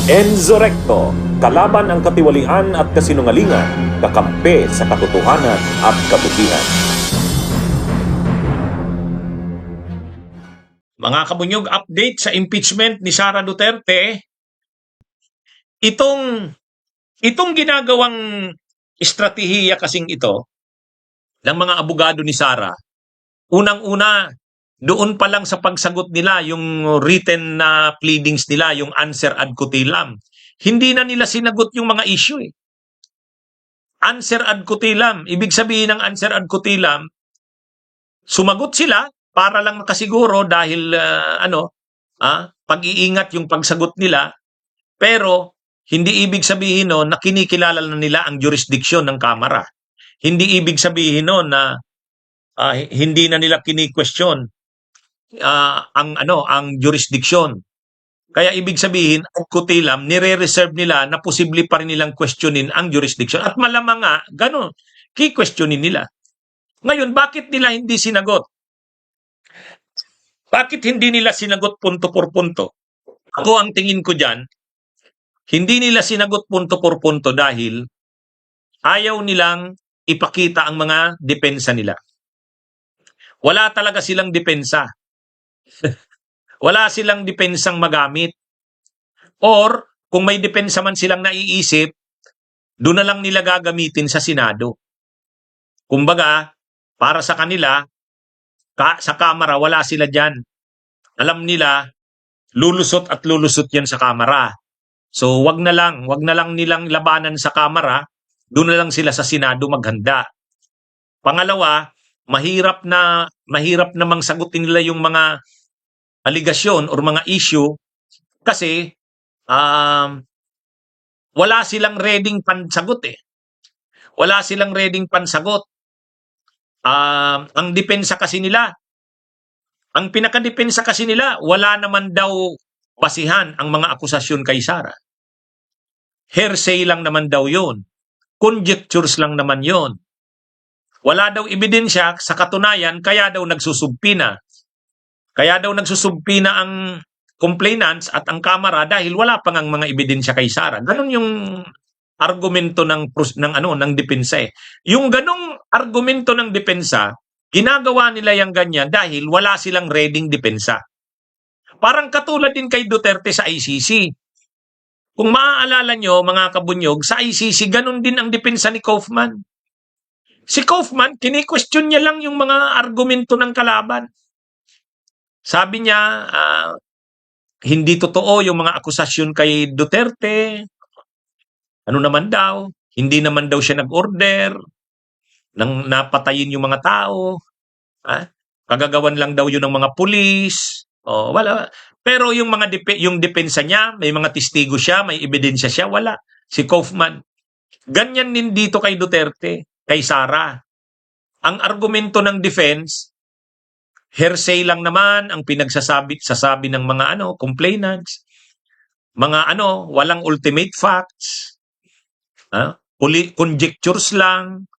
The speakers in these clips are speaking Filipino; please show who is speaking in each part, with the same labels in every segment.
Speaker 1: Enzo Recto, kalaban ang katiwalian at kasinungalingan, kakampi sa katotohanan at kabutihan.
Speaker 2: Mga kabunyog, update sa impeachment ni Sara Duterte. Itong ginagawang estratehiya kasing ito ng mga abogado ni Sara, unang-una, doon pa lang sa pagsagot nila, yung written na pleadings nila, yung answer ad cautelam, hindi na nila sinagot yung mga issue. Answer ad cautelam, ibig sabihin ng answer ad cautelam, sumagot sila para lang makasiguro dahil pag-iingat yung pagsagot nila, pero hindi ibig sabihin no na kinikilala na nila ang jurisdiction ng Kamara. Hindi ibig sabihin no na hindi na nila kini-question ang jurisdiction. Kaya ibig sabihin, ang kutilam, nire-reserve nila na posible pa rin nilang questionin ang jurisdiction. At malamang nga, ganun, ki-questionin nila. Ngayon, bakit nila hindi sinagot? Bakit hindi nila sinagot punto por punto? Ako ang tingin ko dyan, hindi nila sinagot punto por punto dahil ayaw nilang ipakita ang mga depensa nila. Wala talaga silang depensa. Wala silang depensang magamit. Or, kung may depensa man silang naiisip, doon na lang nila gagamitin sa Senado. Kumbaga, para sa kanila, sa Kamara, wala sila dyan. Alam nila, lulusot at lulusot yan sa Kamara. So, wag na lang nilang labanan sa Kamara, doon na lang sila sa Senado maghanda. Pangalawa, mahirap namang sagutin nila yung mga aligasyon or mga issue kasi wala silang reading pansagot Wala silang reading pansagot. Ang depensa kasi nila, ang pinakadepensa kasi nila, wala naman daw basihan ang mga akusasyon kay Sara. Hearsay lang naman daw yun. Conjectures lang naman yun. Wala daw ebidensya sa katunayan, kaya daw nagsusubpina. Kaya daw nagsusubpina ang complainants at ang Kamara dahil wala pang ang mga ebidensya kay Sara. Ganon yung argumento ng depensa Yung ganong argumento ng depensa, ginagawa nila yung ganyan dahil wala silang reading depensa. Parang katulad din kay Duterte sa ICC. Kung maaalala nyo, mga kabunyog, sa ICC, ganon din ang depensa ni Kaufman. Si Kaufman, kini-question niya lang yung mga argumento ng kalaban. Sabi niya, hindi totoo yung mga akusasyon kay Duterte. Ano naman daw, hindi naman daw siya nag-order nang napatayin yung mga tao. Kagagawan lang daw yun ng mga pulis. Wala. Pero yung yung depensa niya, may mga testigo siya, may ebidensya siya, wala. Si Kaufman. Ganyan din dito kay Duterte, kay Sara. Ang argumento ng defense, hearsay lang naman ang pinagsasabi ng mga complainants. Mga walang ultimate facts. Conjectures lang.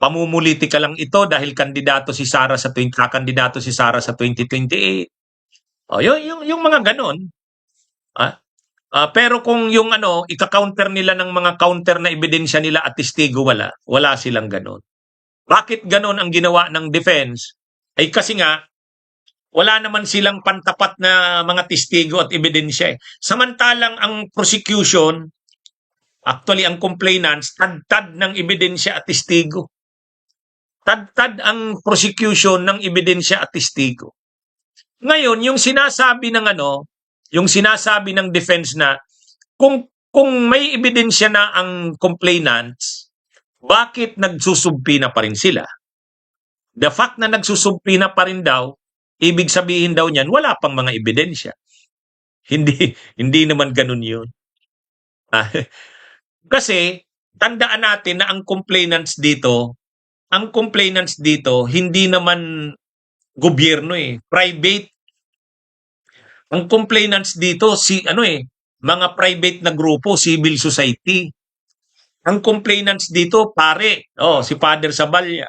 Speaker 2: Pamumulitika lang ito dahil kakandidato si Sara sa 2028. Yung mga ganon. Pero kung yung ika-counter nila ng mga counter na ebidensya nila at testigo, wala silang ganon. Bakit ganon ang ginawa ng defense? Ay kasi nga, wala naman silang pantapat na mga testigo at ebidensya Samantalang ang prosecution, actually ang complainants, tad-tad ng ebidensya at testigo. Tad-tad ang prosecution ng ebidensya at testigo. Ngayon, yung sinasabi ng defense na kung may ebidensya na ang complainants, bakit nagsusubpina pa rin sila? The fact na nagsusubpina pa rin daw, ibig sabihin daw niyan, wala pang mga ebidensya. Hindi naman ganun yun. Kasi, tandaan natin na ang complainants dito, hindi naman gobyerno private. Ang complainants dito, mga private na grupo, civil society. Ang complainants dito, si Father Saballa.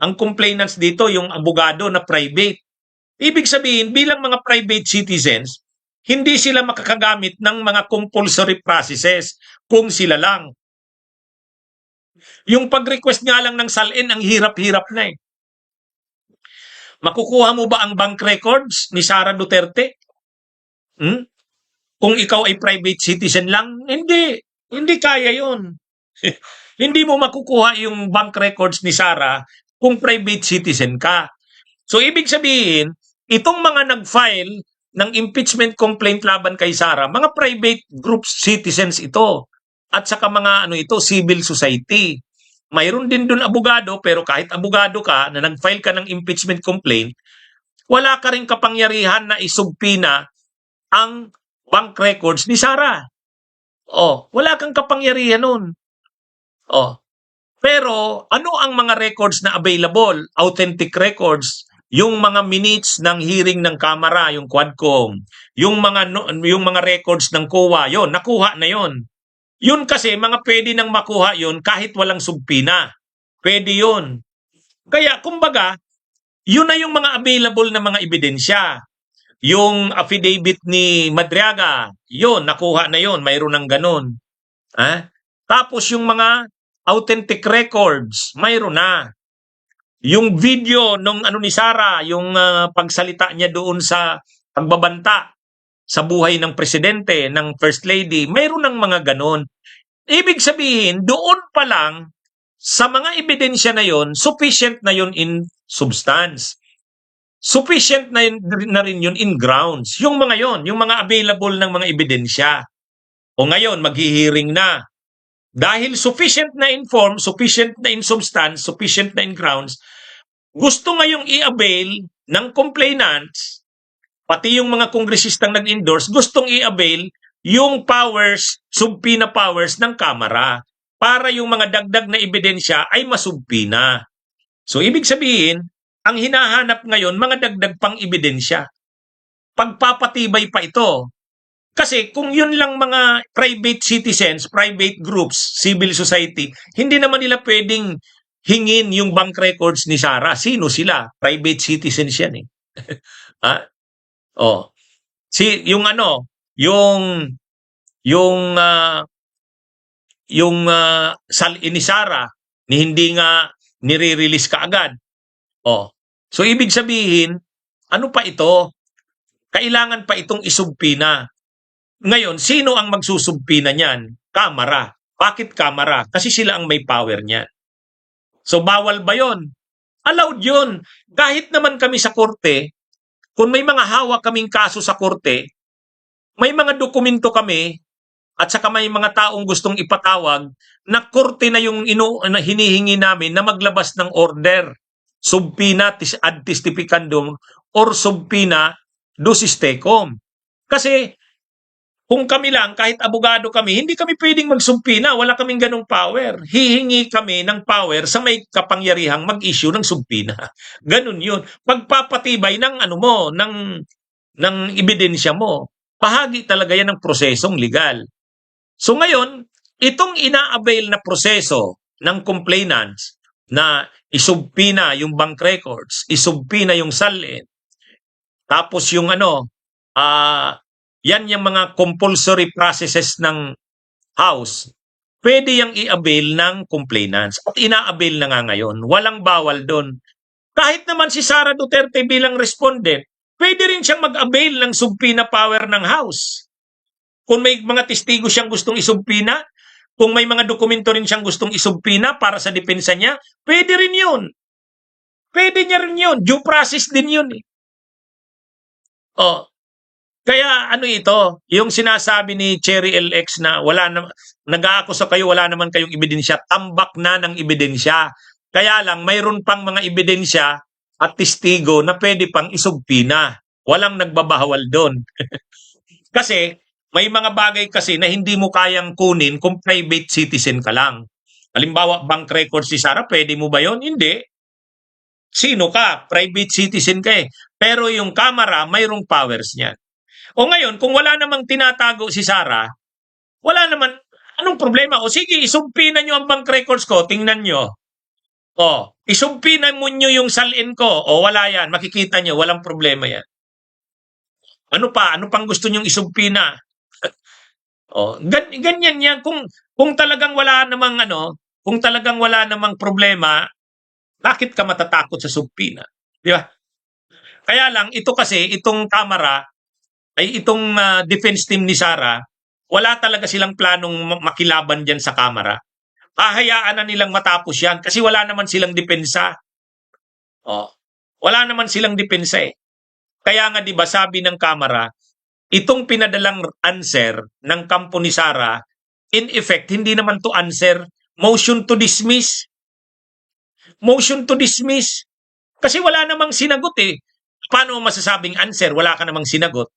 Speaker 2: Ang complainants dito, yung abogado na private. Ibig sabihin, bilang mga private citizens, hindi sila makakagamit ng mga compulsory processes kung sila lang. Yung pag-request nga lang ng salin, ang hirap-hirap na eh. Makukuha mo ba ang bank records ni Sara Duterte? Kung ikaw ay private citizen lang? Hindi. Hindi kaya yun. Hindi mo makukuha yung bank records ni Sara kung private citizen ka. So, ibig sabihin, itong mga nag-file ng impeachment complaint laban kay Sara, mga private groups, citizens ito. At saka mga civil society. Mayroon din doon abogado, pero kahit abogado ka na nag-file ka ng impeachment complaint, wala ka rin kapangyarihan na isubpina ang bank records ni Sara. Wala kang kapangyarihan nun. Pero ano ang mga records na available? Authentic records, yung mga minutes ng hearing ng Kamara, yung Quadcom, yung mga records ng COA, yon nakuha na yon. Yun kasi mga pwede nang makuha yon kahit walang subpina. Pwede yun. Kaya kumbaga, yun na yung mga available na mga ebidensya. Yung affidavit ni Madriaga, yun, nakuha na yun, mayroon ng ganun. Tapos yung mga authentic records, mayroon na. Yung video nung ni Sara, yung pagsalita niya doon sa pagbabanta sa buhay ng presidente, ng first lady, mayroon ng mga ganon. Ibig sabihin, doon pa lang, sa mga ebidensya na yon, sufficient na yon in substance. Sufficient na rin yun in grounds. Yung mga yon, yung mga available ng mga ebidensya. O ngayon, maghihiring na. Dahil sufficient na in form, sufficient na in substance, sufficient na in grounds, gusto ngayong i-avail ng complainants, pati yung mga kongresistang nag-endorse, gustong i-avail yung powers, subpoena powers ng Kamara para yung mga dagdag na ebidensya ay masubpina. So, ibig sabihin, ang hinahanap ngayon, mga dagdag pang ebidensya. Pagpapatibay pa ito. Kasi kung yun lang mga private citizens, private groups, civil society, hindi naman nila pwedeng hingin yung bank records ni Sara. Sino sila? Private citizens yan eh. Salin ni Sara ni hindi nga nire-release kaagad. So ibig sabihin, ano pa ito? Kailangan pa itong isubpina. Ngayon, sino ang magsusubpina niyan? Kamara. Bakit Kamara? Kasi sila ang may power niyan. So bawal ba yon? Allowed yun. Kahit naman kami sa korte, kung may mga hawak kaming kaso sa korte, may mga dokumento kami at saka may mga taong gustong ipatawag na korte na yung na hinihingi namin na maglabas ng order, subpina ad testificandum or subpina ducis tecum. Kasi kung kami lang, kahit abogado kami, hindi kami pwedeng magsubpina. Wala kaming ganong power. Hihingi kami ng power sa may kapangyarihang mag-issue ng subpina. Ganun yun. Pagpapatibay ng ng ebidensya mo. Bahagi talaga yan ng prosesong legal. So ngayon, itong ina-avail na proseso ng complainants na isubpina yung bank records, isubpina yung salin, tapos yung yan yung mga compulsory processes ng House, pwede yung i-avail ng complainants. At ina-avail na nga ngayon. Walang bawal doon. Kahit naman si Sara Duterte bilang respondent, pwede rin siyang mag-avail ng subpoena power ng House. Kung may mga testigo siyang gustong isubpina, kung may mga dokumento rin siyang gustong isubpina para sa depensa niya, pwede rin yun. Pwede niya rin yun. Due process din yun eh. Kaya ito, yung sinasabi ni Cherry LX na nag-aakusa kayo, wala naman kayong ebidensya, tambak na ng ebidensya. Kaya lang, mayroon pang mga ebidensya at testigo na pwede pang isubpina. Walang nagbabahawal doon. Kasi, may mga bagay kasi na hindi mo kayang kunin kung private citizen ka lang. Halimbawa, bank records si Sara, pwede mo ba yon? Hindi. Sino ka? Private citizen ka eh. Pero yung Kamara, mayroong powers niya. O ngayon, kung wala namang tinatago si Sara, wala naman, anong problema? O sige, isubpina nyo ang bank records ko, tingnan nyo. Isubpina mo nyo yung salin ko. O wala yan, makikita nyo, walang problema yan. Ano pa? Ano pang gusto niyong isumpina? Ganyan yan. Kung talagang wala namang kung talagang wala namang problema, bakit ka matatakot sa sumpina? Di ba? Kaya lang, ito kasi, itong Kamara, ay itong defense team ni Sara, wala talaga silang planong makilaban dyan sa Kamara. Hahayaan na nilang matapos yan kasi wala naman silang depensa. Wala naman silang depensa eh. Kaya nga 'di ba sabi ng Kamara, itong pinadalang answer ng kampo ni Sara, in effect hindi naman to answer, motion to dismiss. Motion to dismiss. Kasi wala namang sinagot eh. Paano mo masasabing answer? Wala ka namang sinagot.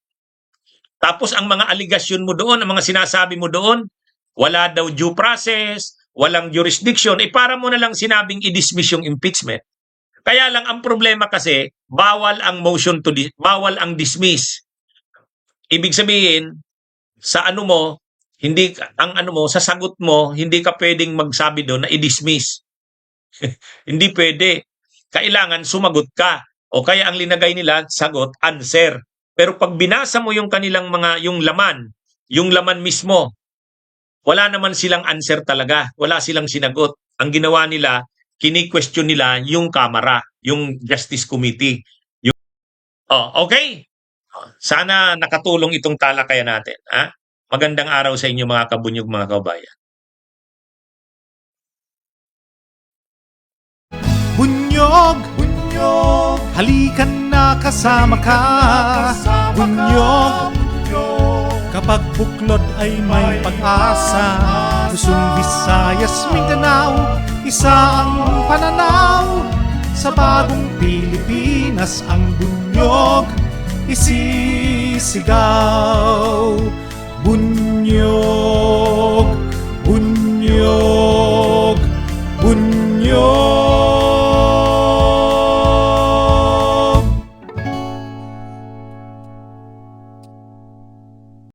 Speaker 2: Tapos ang mga aligasyon mo doon, ang mga sinasabi mo doon, wala daw due process, walang jurisdiction, para mo na lang sinabing i-dismiss yung impeachment. Kaya lang ang problema kasi, bawal ang bawal ang dismiss. Ibig sabihin, sa sa sagot mo, hindi ka pwedeng magsabi doon na i-dismiss. Hindi pwede. Kailangan sumagot ka. O kaya ang linagay nila, sagot, answer. Pero pag binasa mo yung kanilang yung laman mismo, wala naman silang answer talaga. Wala silang sinagot. Ang ginawa nila, kini-question nila yung Kamara, yung Justice Committee. Okay? Sana nakatulong itong talakayan natin. Ha? Magandang araw sa inyo mga kabunyog, mga kabayan.
Speaker 3: Bunyog, bunyog, halikan na kasama ka. Bunyog, kapag buklod ay may pag-asa. Luzon, Visayas, Mindanao, isa ang pananaw. Sa bagong Pilipinas ang bunyog isisigaw. Bunyog.